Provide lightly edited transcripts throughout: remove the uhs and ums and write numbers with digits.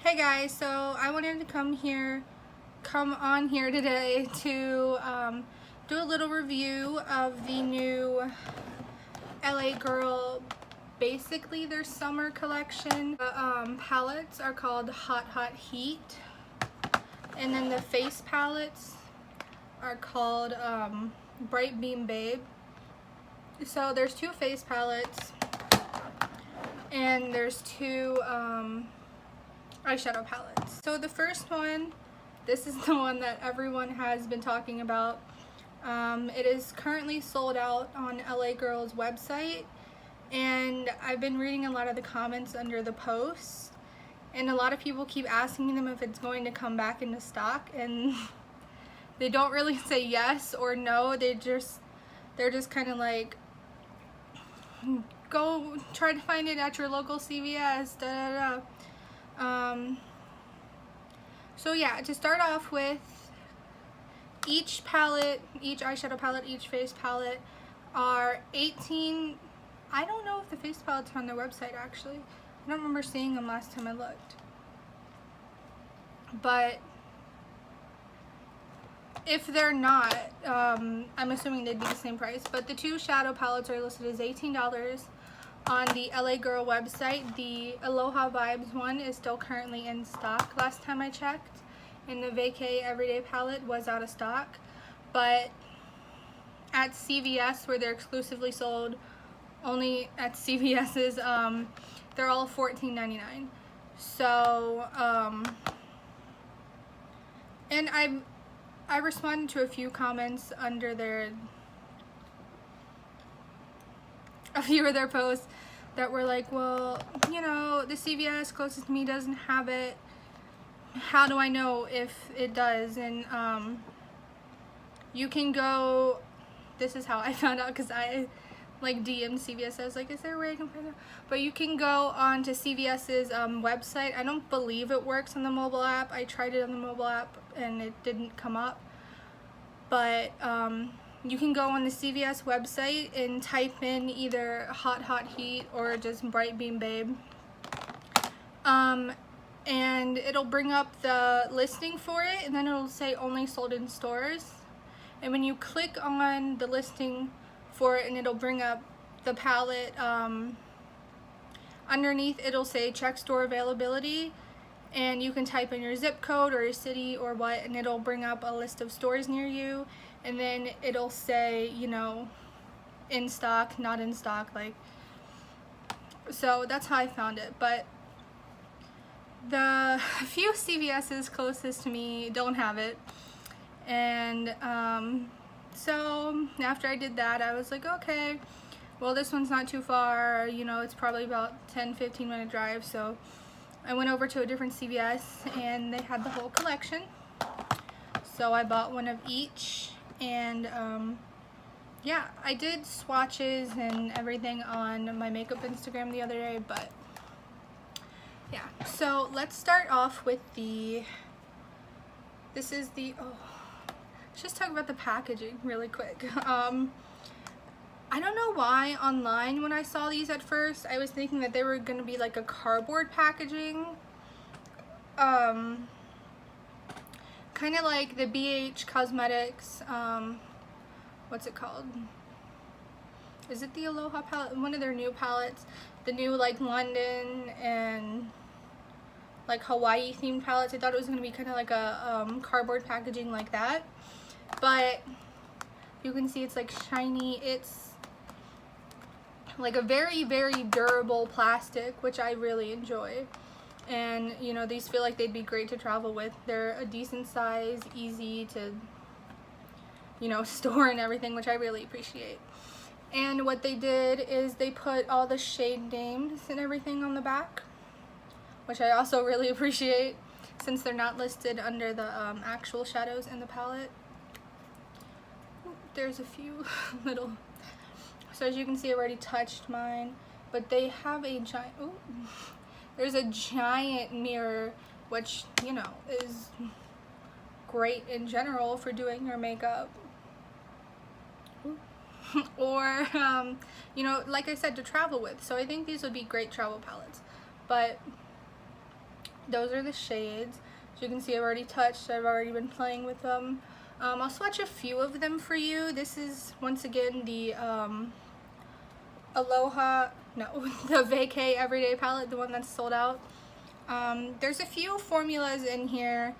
Hey guys, so I wanted to come on here today to do a little review of the new LA Girl, basically their summer collection. The palettes are called Hot Heat, and then the face palettes are called Bright Beam Babe. So there's two face palettes, and there's two eyeshadow palettes. So the first one, this is the one that everyone has been talking about. It is currently sold out on LA Girl's website, and I've been reading a lot of the comments under the posts, and a lot of people keep asking them if it's going to come back into stock, and they don't really say yes or no. They're just kind of like, go try to find it at your local CVS, da da da. So yeah, to start off with, each palette, each eyeshadow palette, each face palette are 18. I don't know if the face palettes are on their website actually. I don't remember seeing them last time I looked. But if they're not, I'm assuming they'd be the same price. But the two shadow palettes are listed as $18 on the LA Girl website. The Aloha Vibes one is still currently in stock last time I checked, and the Vacay Everyday palette was out of stock. But at CVS, where they're exclusively sold, only at CVS's, they're all $14.99. So, and I responded to a few comments under a few of their posts that were like, well, you know, the CVS closest to me doesn't have it. How do I know if it does? And you can go, this is how I found out, because I like DM'd CVS. I was like, is there a way I can find out? But you can go on to CVS's website. I don't believe it works on the mobile app. I tried it on the mobile app and it didn't come up. But you can go on the CVS website and type in either Hot Heat or just Bright Beam Babe. And it'll bring up the listing for it, and then it'll say only sold in stores. And when you click on the listing for it, and it'll bring up the palette, underneath it'll say check store availability, and you can type in your zip code or your city or what, and it'll bring up a list of stores near you, and then it'll say, you know, in stock, not in stock, like. So that's how I found it. But the few CVS's closest to me don't have it, and so after I did that, I was like, okay, well, this one's not too far, you know, it's probably about 10-15 minute drive. So I went over to a different CVS and they had the whole collection, so I bought one of each. And yeah, I did swatches and everything on my makeup Instagram the other day. But yeah, so let's start off with this is the, let's just talk about the packaging really quick. I don't know why online when I saw these at first, I was thinking that they were going to be like a cardboard packaging. Kind of like the BH Cosmetics, what's it called? Is it the Aloha palette? One of their new palettes. The new like London and like Hawaii themed palettes. I thought it was going to be kind of like a cardboard packaging like that. But you can see it's like shiny. It's like a very, very durable plastic, which I really enjoy. And you know, these feel like they'd be great to travel with. They're a decent size, easy to, you know, store and everything, which I really appreciate. And what they did is they put all the shade names and everything on the back, which I also really appreciate, since they're not listed under the actual shadows in the palette. Ooh, there's a few little, so as you can see, I already touched mine, but they have a giant, ooh, there's a giant mirror, which, you know, is great in general for doing your makeup. Or, you know, like I said, to travel with. So I think these would be great travel palettes. But those are the shades. As you can see, I've already touched, I've already been playing with them. I'll swatch a few of them for you. This is once again the Aloha, no, the Vacay Everyday palette, the one that's sold out. There's a few formulas in here.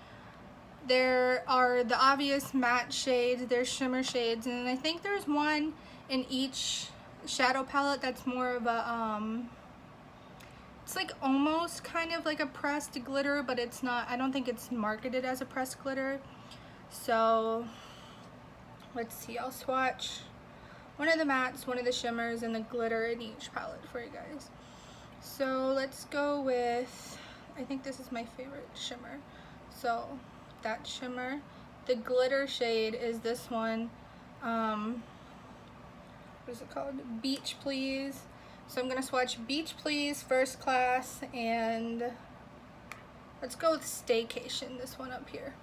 There are the obvious matte shades, there's shimmer shades, and I think there's one in each shadow palette that's more of a, it's like almost kind of like a pressed glitter, but it's not, I don't think it's marketed as a pressed glitter. So let's see, I'll swatch one of the mattes, one of the shimmers, and the glitter in each palette for you guys. So let's go with, I think this is my favorite shimmer. So that shimmer, the glitter shade is this one. What is it called? Beach Please. So I'm gonna swatch Beach Please, First Class, and let's go with Staycation, this one up here.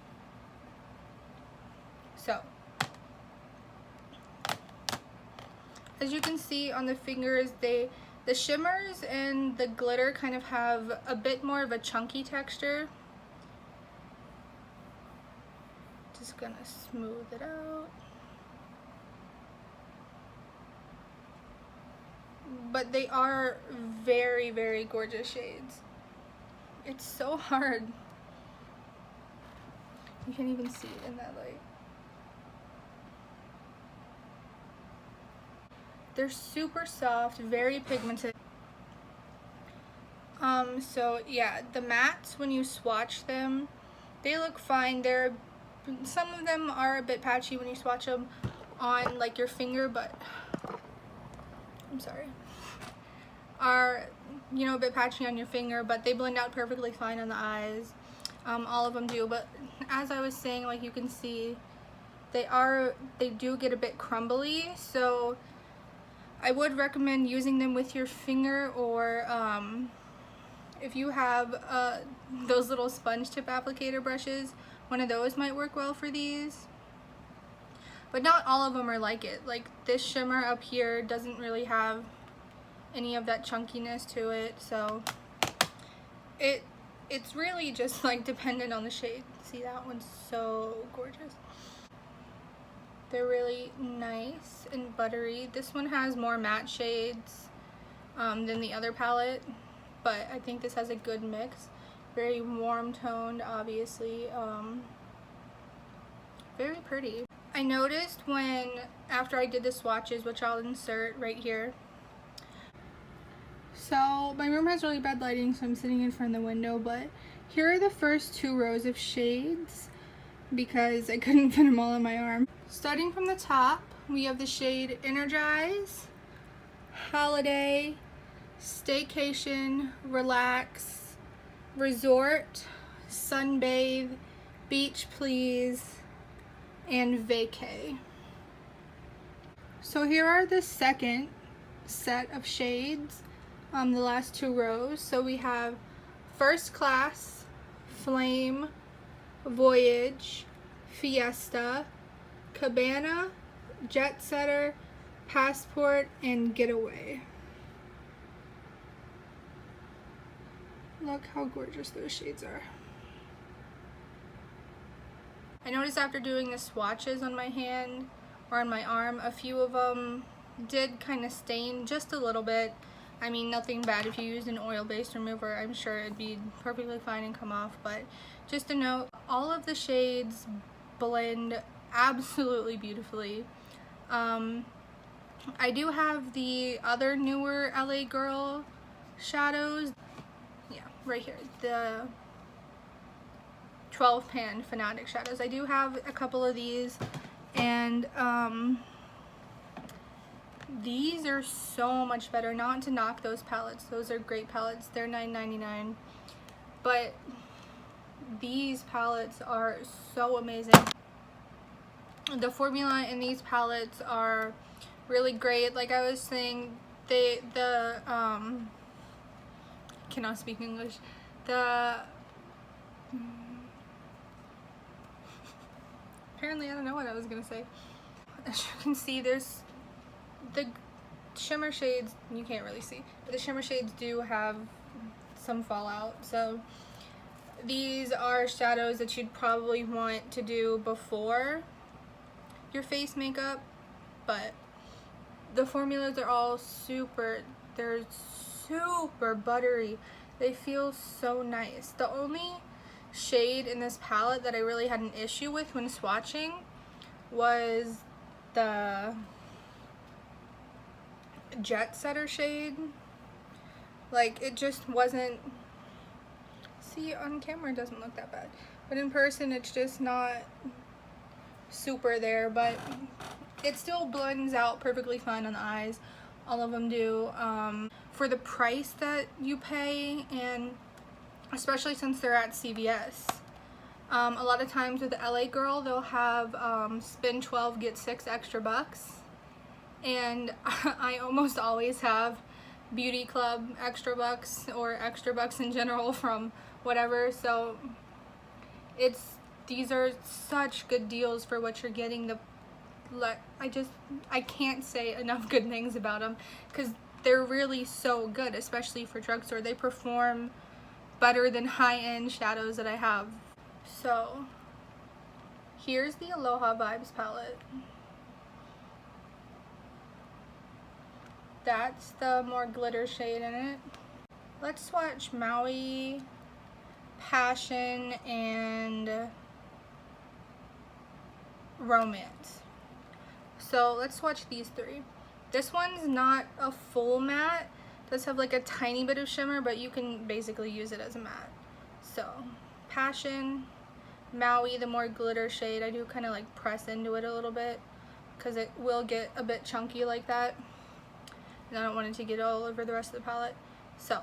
So as you can see on the fingers, the shimmers and the glitter kind of have a bit more of a chunky texture. Just gonna smooth it out. But they are very, very gorgeous shades. It's so hard. You can't even see it in that light. They're super soft, very pigmented. So yeah, the mattes, when you swatch them, they look fine. Some of them are a bit patchy when you swatch them on like your finger, but I'm sorry, are, you know, a bit patchy on your finger, but they blend out perfectly fine on the eyes. All of them do, but as I was saying, like you can see, they do get a bit crumbly, so I would recommend using them with your finger, or if you have those little sponge tip applicator brushes, one of those might work well for these. But not all of them are like it. Like this shimmer up here doesn't really have any of that chunkiness to it, so it's really just like dependent on the shade. See, that one's so gorgeous. They're really nice and buttery. This one has more matte shades than the other palette, but I think this has a good mix. Very warm toned, obviously. Very pretty. I noticed after I did the swatches, which I'll insert right here. So my room has really bad lighting, so I'm sitting in front of the window, but here are the first 2 rows of shades because I couldn't fit them all on my arm. Starting from the top, we have the shade Energize, Holiday, Staycation, Relax, Resort, Sunbathe, Beach Please, and Vacay. So here are the second set of shades, the last 2 rows. So we have First Class, Flame, Voyage, Fiesta, Cabana, Jet Setter, Passport, and Getaway. Look how gorgeous those shades are. I noticed after doing the swatches on my hand or on my arm, a few of them did kind of stain just a little bit. I mean, nothing bad. If you used an oil-based remover, I'm sure it'd be perfectly fine and come off. But just a note, all of the shades blend absolutely beautifully. I do have the other newer LA Girl shadows. Yeah, right here. The 12 pan Fanatic shadows. I do have a couple of these, and these are so much better. Not to knock those palettes, those are great palettes, they're $9.99, but these palettes are so amazing. The formula in these palettes are really great. Like I was saying, cannot speak English. Apparently I don't know what I was gonna say. As you can see, there's the shimmer shades, you can't really see, but the shimmer shades do have some fallout. So these are shadows that you'd probably want to do before your face makeup, but the formulas are all they're super buttery. They feel so nice. The only shade in this palette that I really had an issue with when swatching was the Jet Setter shade. Like, it just wasn't, see, on camera it doesn't look that bad, but in person it's just not super there, but it still blends out perfectly fine on the eyes. All of them do. For the price that you pay, and especially since they're at CVS, a lot of times with the LA Girl, they'll have spend 12 get 6 extra bucks, and I almost always have Beauty Club extra bucks or extra bucks in general from whatever. So these are such good deals for what you're getting. I can't say enough good things about them because they're really so good, especially for drugstore. They perform better than high-end shadows that I have. So here's the Aloha Vibes palette. That's the more glitter shade in it. Let's swatch Maui, Passion, and Romance. So let's swatch these three. This one's not a full matte. It does have like a tiny bit of shimmer, but you can basically use it as a matte. So Passion, Maui, the more glitter shade. I do kind of like press into it a little bit because it will get a bit chunky like that. And I don't want it to get all over the rest of the palette. So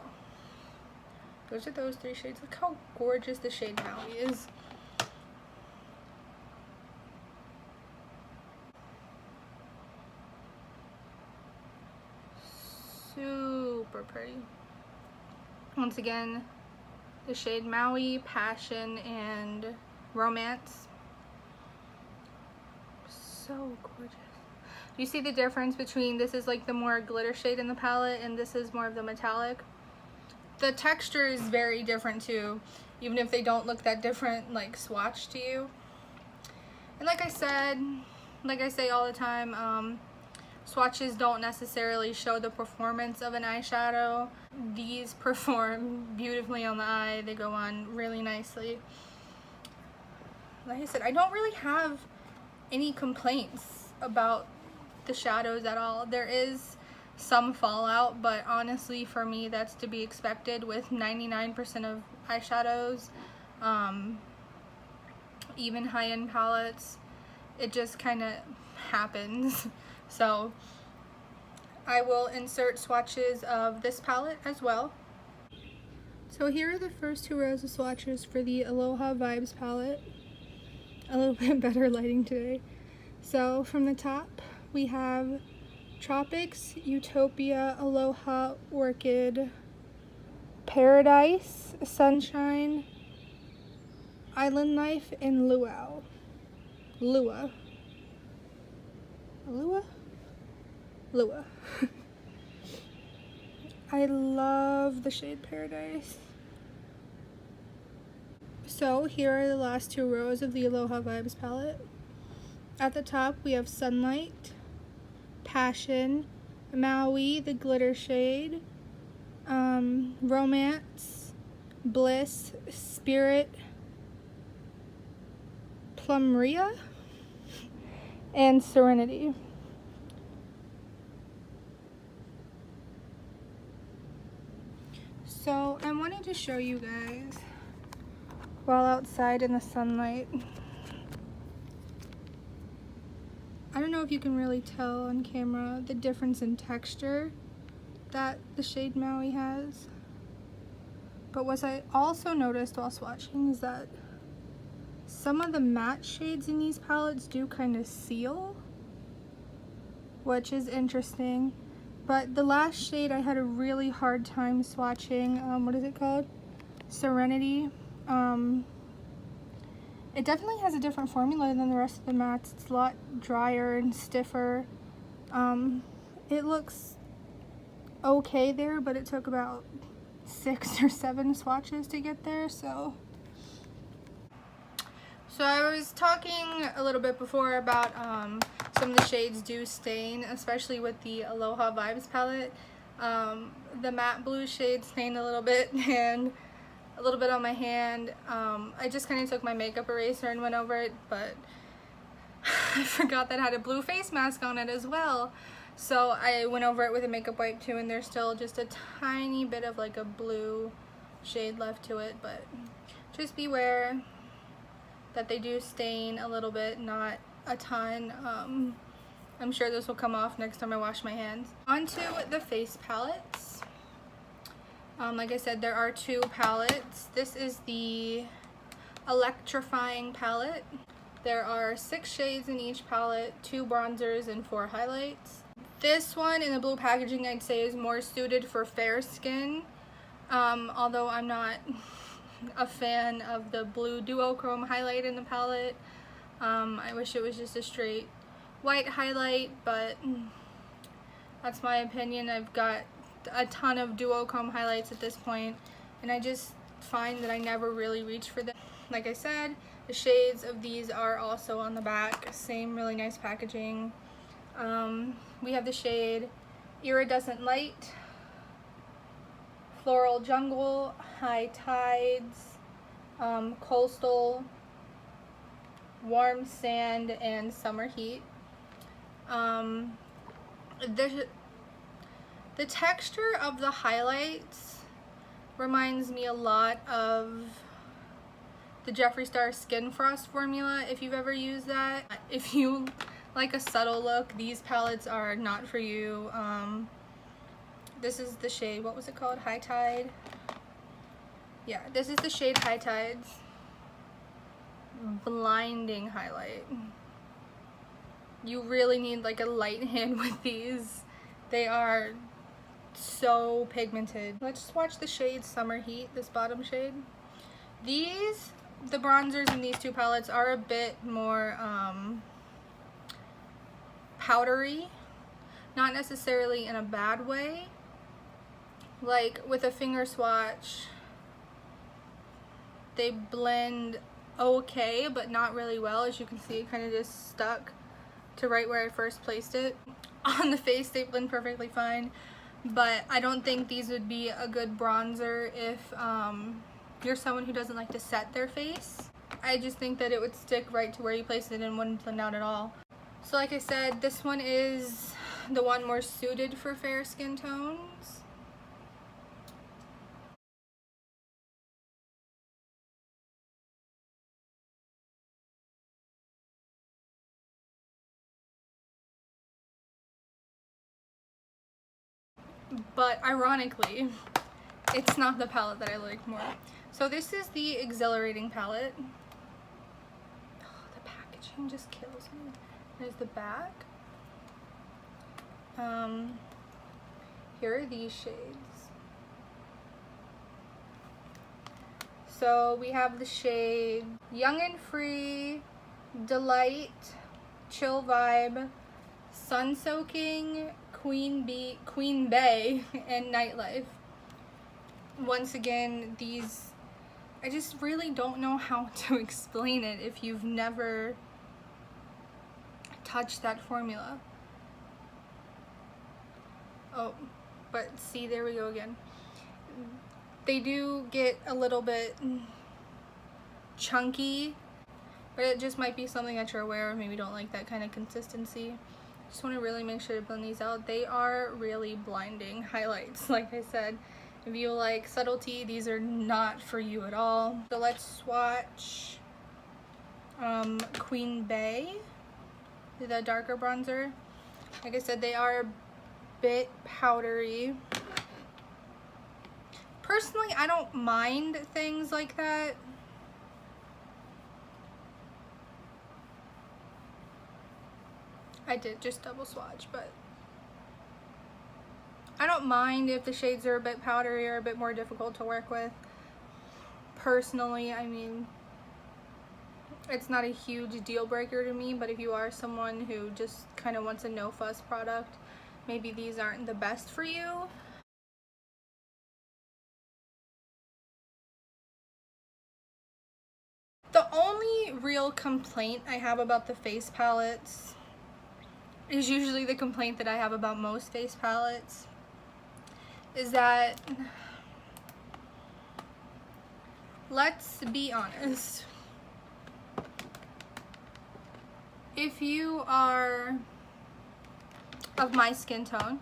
those are those three shades. Look how gorgeous the shade Maui is. Super pretty. Once again, the shade Maui, Passion, and Romance. So gorgeous. You see the difference between this is like the more glitter shade in the palette and this is more of the metallic? The texture is very different too, even if they don't look that different like swatch to you. And like I say all the time, swatches don't necessarily show the performance of an eyeshadow. These perform beautifully on the eye. They go on really nicely. Like I said, I don't really have any complaints about the shadows at all. There is some fallout, but honestly for me that's to be expected with 99% of eyeshadows, even high-end palettes. It just kind of happens. So I will insert swatches of this palette as well. So here are the first two rows of swatches for the Aloha Vibes palette. A little bit better lighting today. So from the top we have Tropics, Utopia, Aloha, Orchid, Paradise, Sunshine, Island Life, and Luau. Lua. I love the shade Paradise. So here are the last two rows of the Aloha Vibes palette. At the top we have Sunlight, Passion, Maui, the glitter shade, Romance, Bliss, Spirit, Plumria, and Serenity. So I wanted to show you guys while outside in the sunlight. I don't know if you can really tell on camera the difference in texture that the shade Maui has, but what I also noticed while swatching is that some of the matte shades in these palettes do kind of seal, which is interesting. But the last shade I had a really hard time swatching. What is it called? Serenity. It definitely has a different formula than the rest of the mattes. It's a lot drier and stiffer. It looks okay there, but it took about 6 or 7 swatches to get there, so So I was talking a little bit before about some of the shades do stain, especially with the Aloha Vibes palette. The matte blue shade stained a little bit and a little bit on my hand. I just kind of took my makeup eraser and went over it, but I forgot that it had a blue face mask on it as well. So I went over it with a makeup wipe too, and there's still just a tiny bit of like a blue shade left to it, but just beware that they do stain a little bit, not a ton. I'm sure this will come off next time I wash my hands. Onto the face palettes. Like I said, there are 2 palettes. This is the Electrifying Palette. There are 6 shades in each palette, 2 bronzers and 4 highlights. This one in the blue packaging I'd say is more suited for fair skin, although I'm not a fan of the blue duochrome highlight in the palette. I wish it was just a straight white highlight, but that's my opinion. I've got a ton of duochrome highlights at this point, and I just find that I never really reach for them. Like I said, the shades of these are also on the back. Same really nice packaging. We have the shade Iridescent Light, Floral Jungle, High Tides, Coastal, Warm Sand, and Summer Heat. The texture of the highlights reminds me a lot of the Jeffree Star Skin Frost formula, if you've ever used that. If you like a subtle look, these palettes are not for you. This is the shade, what was it called? High Tide? Yeah, this is the shade High Tides. Blinding highlight. You really need like a light hand with these. They are so pigmented. Let's swatch the shade Summer Heat, this bottom shade. The bronzers in these 2 palettes are a bit more powdery, not necessarily in a bad way. Like with a finger swatch, they blend okay, but not really well. As you can see, it kind of just stuck to right where I first placed it. On the face, they blend perfectly fine, but I don't think these would be a good bronzer if you're someone who doesn't like to set their face. I just think that it would stick right to where you place it and wouldn't blend out at all. So like I said, this one is the one more suited for fair skin tones. But ironically, it's not the palette that I like more. So this is the Exhilarating palette. Oh, the packaging just kills me. There's the back. Here are these shades. So we have the shade Young and Free, Delight, Chill Vibe, Sun Soaking, Queen Bee, and Nightlife. Once again, these, I just really don't know how to explain it if you've never touched that formula. Oh, but see, there we go again. They do get a little bit chunky, but it just might be something that you're aware of. Maybe don't like that kind of consistency. Just want to really make sure to blend these out. They are really blinding highlights. Like I said, if you like subtlety, these are not for you at all. So let's swatch Queen Bee, the darker bronzer. Like I said, they are a bit powdery. Personally, I don't mind things like that. I did just double swatch, but I don't mind if the shades are a bit powdery or a bit more difficult to work with. Personally, I mean, it's not a huge deal breaker to me, but if you are someone who just kind of wants a no fuss product, maybe these aren't the best for you. The only real complaint I have about the face palettes is usually the complaint that I have about most face palettes, is that, let's be honest, if you are of my skin tone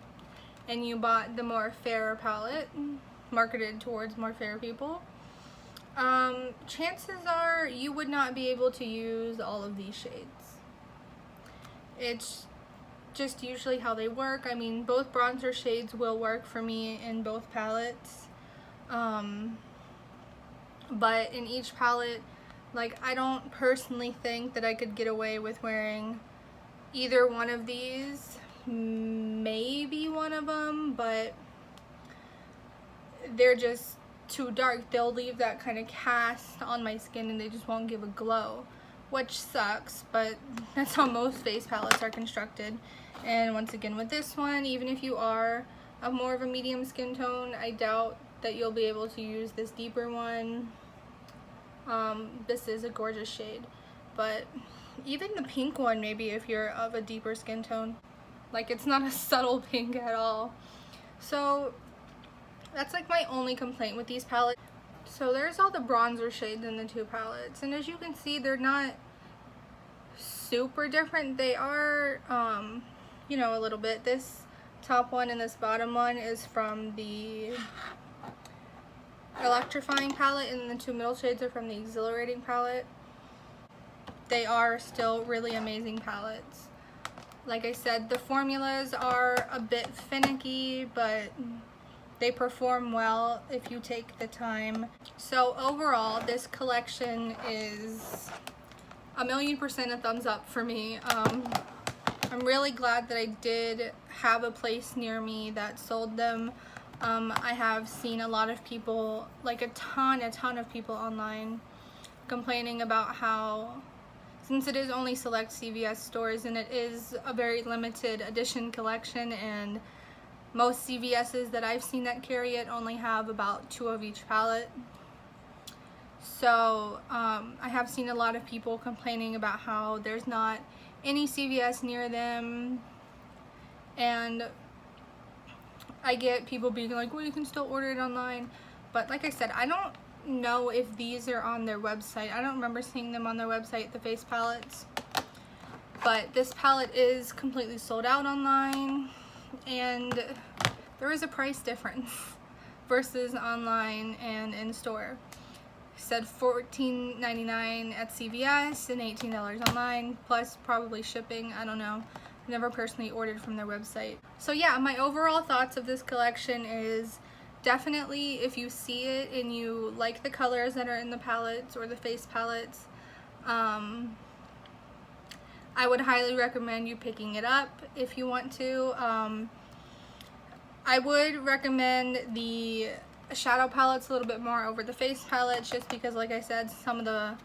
and you bought the more fairer palette, marketed towards more fair people, chances are you would not be able to use all of these shades. It's just usually how they work. I mean, both bronzer shades will work for me in both palettes, but in each palette, like, I don't personally think that I could get away with wearing either one of these, maybe one of them, but they're just too dark. They'll leave that kind of cast on my skin and they just won't give a glow, which sucks, but that's how most face palettes are constructed. And once again, with this one, even if you are of more of a medium skin tone, I doubt that you'll be able to use this deeper one. This is a gorgeous shade, but even the pink one, maybe if you're of a deeper skin tone, like, it's not a subtle pink at all. So that's like my only complaint with these palettes. So there's all the bronzer shades in the two palettes, and as you can see, they're not super different. They are, you know, a little bit. This top one and this bottom one is from the Electrifying palette, and the two middle shades are from the Exhilarating palette. They are still really amazing palettes. Like I said, the formulas are a bit finicky, but they perform well if you take the time. So overall, this collection is 1,000,000% a thumbs up for me. I'm really glad that I did have a place near me that sold them. I have seen a lot of people, like a ton of people online, complaining about how, since it is only select CVS stores and it is a very limited edition collection, and most CVS's that I've seen that carry it only have about 2 of each palette. So I have seen a lot of people complaining about how there's not any CVS near them, and I get people being like, well, you can still order it online, but like I said, I don't know if these are on their website. I don't remember seeing them on their website, the face palettes, but this palette is completely sold out online, and there is a price difference versus online and in store. It said $14.99 at CVS and $18 online, plus probably shipping. I don't know. I've never personally ordered from their website. So yeah, my overall thoughts of this collection is, definitely if you see it and you like the colors that are in the palettes or the face palettes, I would highly recommend you picking it up if you want to. I would recommend the shadow palettes a little bit more over the face palettes, just because, like I said, some of the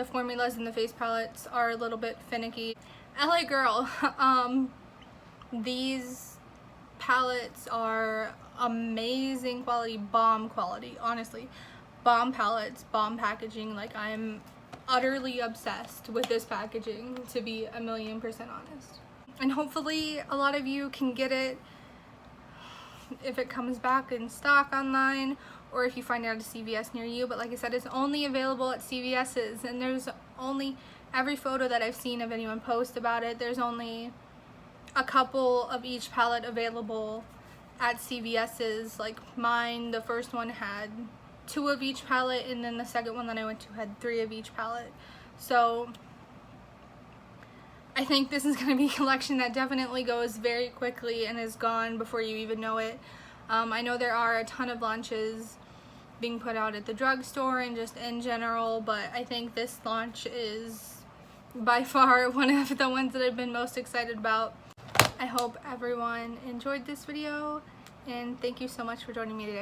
formulas in the face palettes are a little bit finicky. LA girl, these palettes are amazing quality, bomb quality, honestly. Bomb palettes, bomb packaging. Like, I'm utterly obsessed with this packaging, to be 1,000,000% honest. And hopefully a lot of you can get it if it comes back in stock online, or if you find out a CVS near you. But like I said, it's only available at CVS's, and there's only, every photo that I've seen of anyone post about it, there's only a couple of each palette available at CVS's. Like mine, the first one had 2 of each palette, and then the second one that I went to had 3 of each palette. So I think this is going to be a collection that definitely goes very quickly and is gone before you even know it. I know there are a ton of launches being put out at the drugstore and just in general, but I think this launch is by far one of the ones that I've been most excited about. I hope everyone enjoyed this video, and thank you so much for joining me today.